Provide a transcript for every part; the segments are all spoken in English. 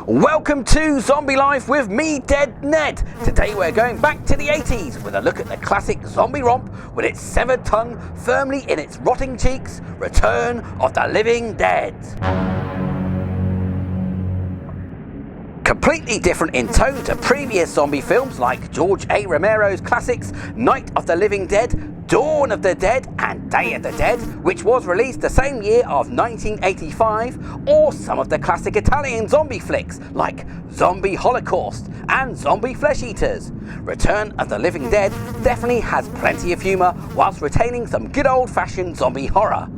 Welcome to Zombie Life with me, Dead Ned. Today we're going back to the 80s with a look at the classic zombie romp with its severed tongue firmly in its rotting cheeks, Return of the Living Dead. Completely different in tone to previous zombie films like George A. Romero's classics Night of the Living Dead, Dawn of the Dead and Day of the Dead, which was released the same year of 1985, or some of the classic Italian zombie flicks like Zombie Holocaust and Zombie Flesh Eaters. Return of the Living Dead definitely has plenty of humour whilst retaining some good old-fashioned zombie horror.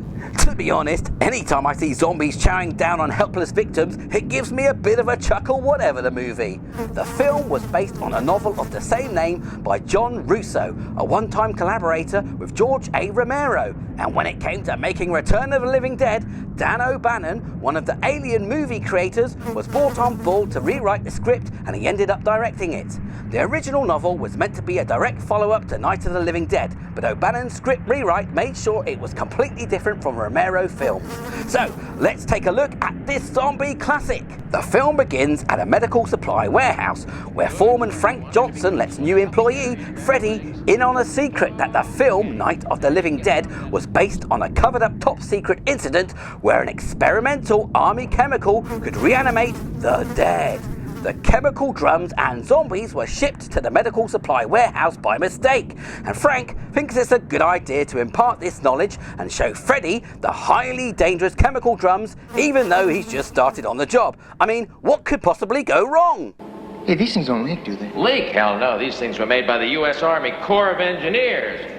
To be honest, anytime I see zombies chowing down on helpless victims, it gives me a bit of a chuckle whatever the movie. The film was based on a novel of the same name by John Russo, a one-time collaborator with George A. Romero. And when it came to making Return of the Living Dead, Dan O'Bannon, one of the Alien movie creators, was brought on board to rewrite the script, and he ended up directing it. The original novel was meant to be a direct follow-up to Night of the Living Dead, but O'Bannon's script rewrite made sure it was completely different from Romero films. So, let's take a look at this zombie classic. The film begins at a medical supply warehouse, where foreman Frank Johnson lets new employee Freddy in on a secret that the film Night of the Living Dead was based on a covered-up top-secret incident where an experimental army chemical could reanimate the dead. The chemical drums and zombies were shipped to the medical supply warehouse by mistake, and Frank thinks it's a good idea to impart this knowledge and show Freddy the highly dangerous chemical drums, even though he's just started on the job. I mean, what could possibly go wrong? Hey, these things don't leak, do they? Leak? Hell no. These things were made by the U.S. Army Corps of Engineers.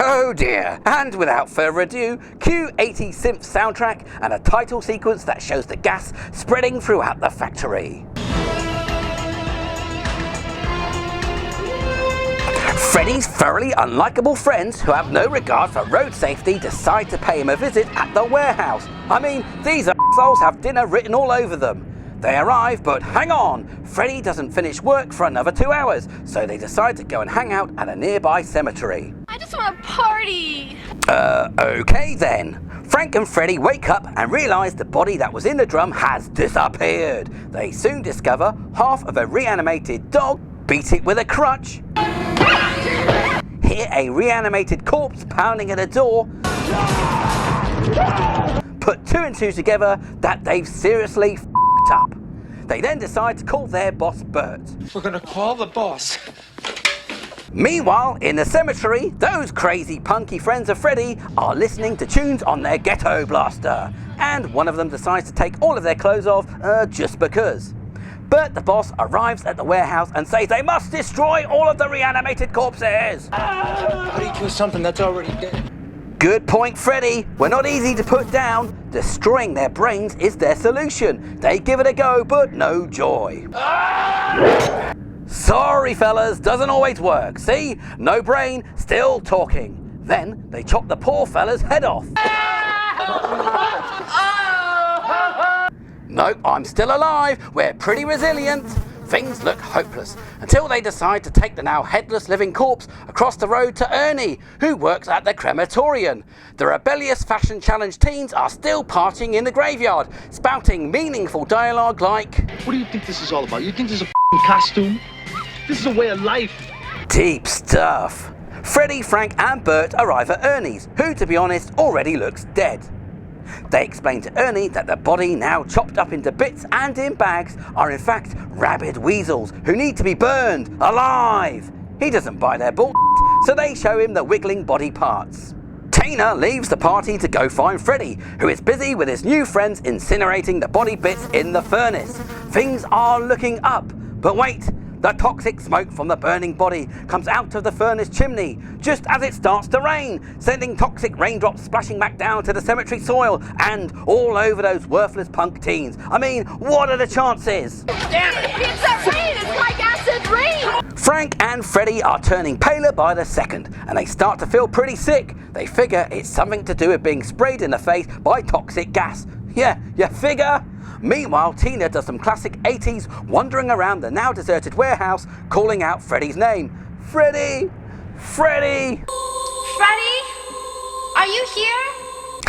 Oh dear, and without further ado, cue 80s synth soundtrack and a title sequence that shows the gas spreading throughout the factory. Freddy's thoroughly unlikable friends who have no regard for road safety decide to pay him a visit at the warehouse. I mean, these assholes have dinner written all over them. They arrive, but hang on, Freddy doesn't finish work for another 2 hours, so they decide to go and hang out at a nearby cemetery. I just want to party! Okay then. Frank and Freddy wake up and realise the body that was in the drum has disappeared. They soon discover half of a reanimated dog beat it with a crutch. Hear a reanimated corpse pounding at a door. Put two and two together that they've seriously f***ed up. They then decide to call their boss Bert. We're gonna call the boss. Meanwhile, in the cemetery, those crazy punky friends of Freddy are listening to tunes on their ghetto blaster, and one of them decides to take all of their clothes off just because. Bert the boss arrives at the warehouse and says they must destroy all of the reanimated corpses. How do you kill something that's already dead? Good point, Freddy. We're not easy to put down. Destroying their brains is their solution. They give it a go, but no joy. Sorry, fellas, doesn't always work. See? No brain, still talking. Then they chop the poor fella's head off. Nope, I'm still alive. We're pretty resilient. Things look hopeless until they decide to take the now headless living corpse across the road to Ernie, who works at the crematorium. The rebellious fashion challenge teens are still partying in the graveyard, spouting meaningful dialogue like, "What do you think this is all about? You think this is a costume? This is a way of life." Deep stuff. Freddy, Frank and Bert arrive at Ernie's, who to be honest already looks dead. They explain to Ernie that the body, now chopped up into bits and in bags, are in fact rabid weasels who need to be burned alive. He doesn't buy their bull, so they show him the wiggling body parts. Tina leaves the party to go find Freddy, who is busy with his new friends incinerating the body bits in the furnace. Things are looking up, but wait. The toxic smoke from the burning body comes out of the furnace chimney just as it starts to rain, sending toxic raindrops splashing back down to the cemetery soil and all over those worthless punk teens. I mean, what are the chances? Damn it! It's that rain! It's like acid rain! Frank and Freddy are turning paler by the second, and they start to feel pretty sick. They figure it's something to do with being sprayed in the face by toxic gas. Yeah, you figure? Meanwhile, Tina does some classic 80s wandering around the now deserted warehouse, calling out Freddy's name. Freddy! Freddy! Freddy? Are you here?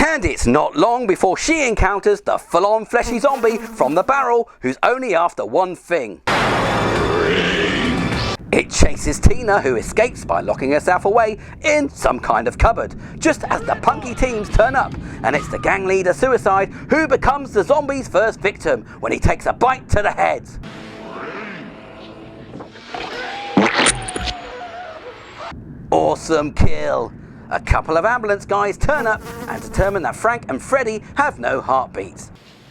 And it's not long before she encounters the full-on fleshy zombie from the barrel who's only after one thing. It chases Tina, who escapes by locking herself away in some kind of cupboard, just as the punky teens turn up, and it's the gang leader Suicide who becomes the zombie's first victim when he takes a bite to the head. Awesome kill! A couple of ambulance guys turn up and determine that Frank and Freddy have no heartbeats.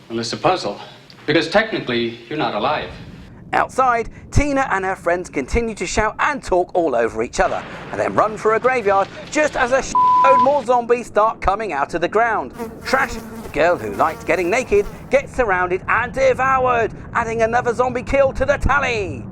Well, it's a puzzle, because technically you're not alive. Outside, Tina and her friends continue to shout and talk all over each other, and then run for a graveyard just as a shitload more zombies start coming out of the ground. Trash, the girl who liked getting naked, gets surrounded and devoured, adding another zombie kill to the tally.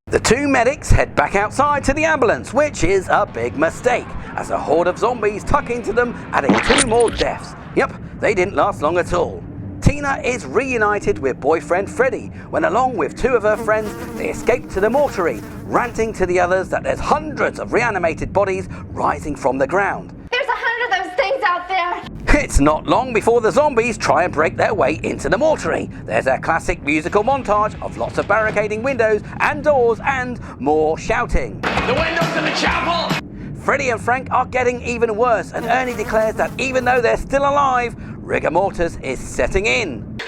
The two medics head back outside to the ambulance, which is a big mistake, as a horde of zombies tuck into them, adding 2 more deaths. Yep, they didn't last long at all. Tina is reunited with boyfriend Freddy, when along with 2 of her friends, they escape to the mortuary, ranting to the others that there's hundreds of reanimated bodies rising from the ground. There's 100 of those things out there. It's not long before the zombies try and break their way into the mortuary. There's a classic musical montage of lots of barricading windows and doors and more shouting. The windows in the chapel! Freddy and Frank are getting even worse, and Ernie declares that even though they're still alive, rigor mortis is setting in.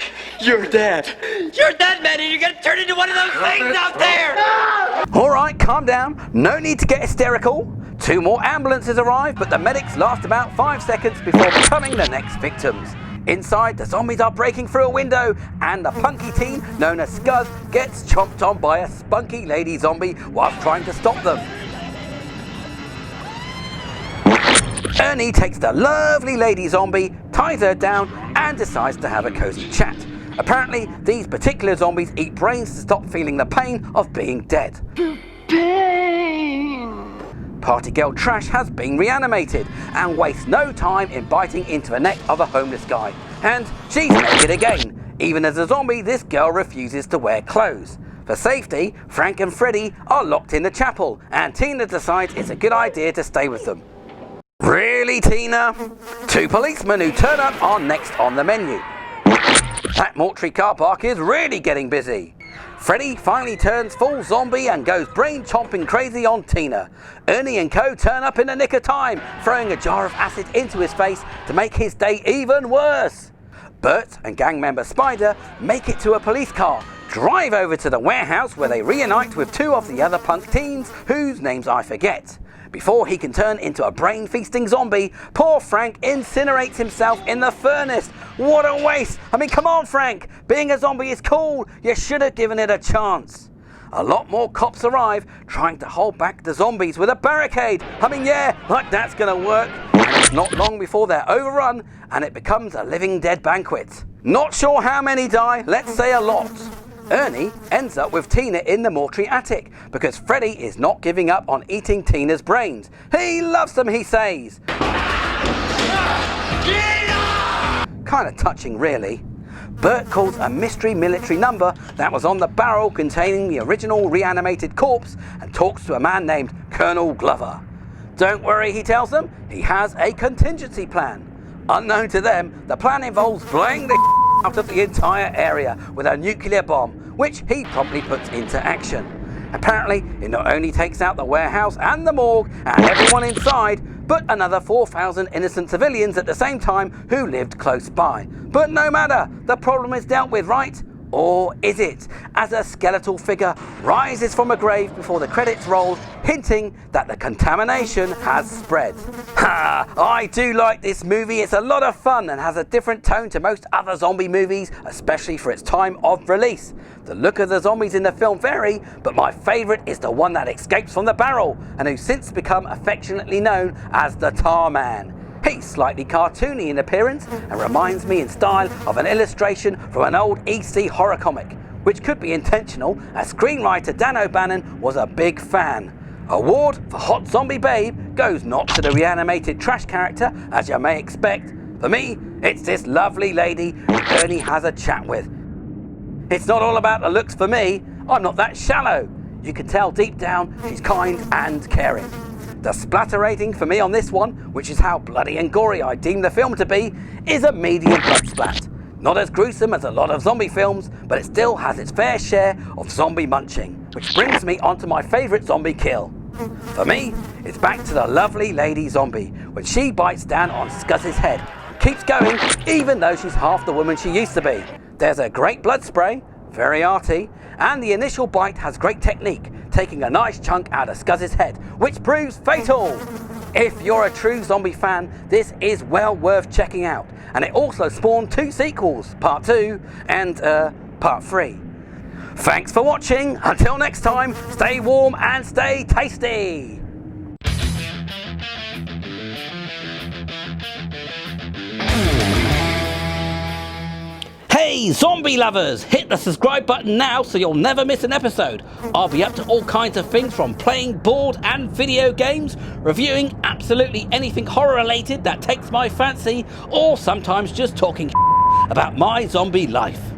You're dead. You're dead, man, and you're gonna turn into one of those things out there! Alright, calm down. No need to get hysterical. 2 more ambulances arrive, but the medics last about 5 seconds before becoming the next victims. Inside, the zombies are breaking through a window, and the punky teen known as Scuzz gets chomped on by a spunky lady zombie whilst trying to stop them. Ernie takes the lovely lady zombie, ties her down, and decides to have a cozy chat. Apparently, these particular zombies eat brains to stop feeling the pain of being dead. Party girl Trash has been reanimated and wastes no time in biting into the neck of a homeless guy. And she's naked again. Even as a zombie, this girl refuses to wear clothes. For safety, Frank and Freddy are locked in the chapel, and Tina decides it's a good idea to stay with them. Really, Tina? 2 policemen who turn up are next on the menu. That mortuary car park is really getting busy. Freddy finally turns full zombie and goes brain-chomping crazy on Tina. Ernie and co turn up in the nick of time, throwing a jar of acid into his face to make his day even worse. Bert and gang member Spider make it to a police car, drive over to the warehouse where they reunite with 2 of the other punk teens, whose names I forget. Before he can turn into a brain-feasting zombie, poor Frank incinerates himself in the furnace. What a waste! I mean, come on, Frank! Being a zombie is cool! You should have given it a chance. A lot more cops arrive, trying to hold back the zombies with a barricade. I mean, yeah, like that's gonna work. And it's not long before they're overrun, and it becomes a living dead banquet. Not sure how many die, let's say a lot. Ernie ends up with Tina in the mortuary attic because Freddy is not giving up on eating Tina's brains. He loves them, he says. Kind of touching, really. Bert calls a mystery military number that was on the barrel containing the original reanimated corpse and talks to a man named Colonel Glover. Don't worry, he tells them, he has a contingency plan. Unknown to them, the plan involves blowing the out of the entire area with a nuclear bomb, which he promptly puts into action. Apparently, it not only takes out the warehouse and the morgue and everyone inside, but another 4,000 innocent civilians at the same time who lived close by. But no matter, the problem is dealt with, right? Or is it? As a skeletal figure rises from a grave before the credits roll, hinting that the contamination has spread. Ha! I do like this movie. It's a lot of fun and has a different tone to most other zombie movies, especially for its time of release. The look of the zombies in the film vary, but my favourite is the one that escapes from the barrel and who's since become affectionately known as the Tar Man. He's slightly cartoony in appearance and reminds me in style of an illustration from an old EC horror comic, which could be intentional as screenwriter Dan O'Bannon was a big fan. Award for Hot Zombie Babe goes not to the reanimated Trash character, as you may expect. For me, it's this lovely lady who Ernie has a chat with. It's not all about the looks for me. I'm not that shallow. You can tell deep down she's kind and caring. The splatter rating for me on this one, which is how bloody and gory I deem the film to be, is a medium blood splat. Not as gruesome as a lot of zombie films, but it still has its fair share of zombie munching, which brings me onto my favourite zombie kill. For me, it's back to the lovely lady zombie, when she bites down on Scuzz's head and keeps going even though she's half the woman she used to be. There's a great blood spray, very arty, and the initial bite has great technique, taking a nice chunk out of Scuzz's head, which proves fatal. If you're a true zombie fan, this is well worth checking out, and it also spawned 2 sequels, Part 2 and Part 3. Thanks for watching. Until next time, stay warm and stay tasty. Hey zombie lovers, hit the subscribe button now so you'll never miss an episode. I'll be up to all kinds of things, from playing board and video games, reviewing absolutely anything horror related that takes my fancy, or sometimes just talking about my zombie life.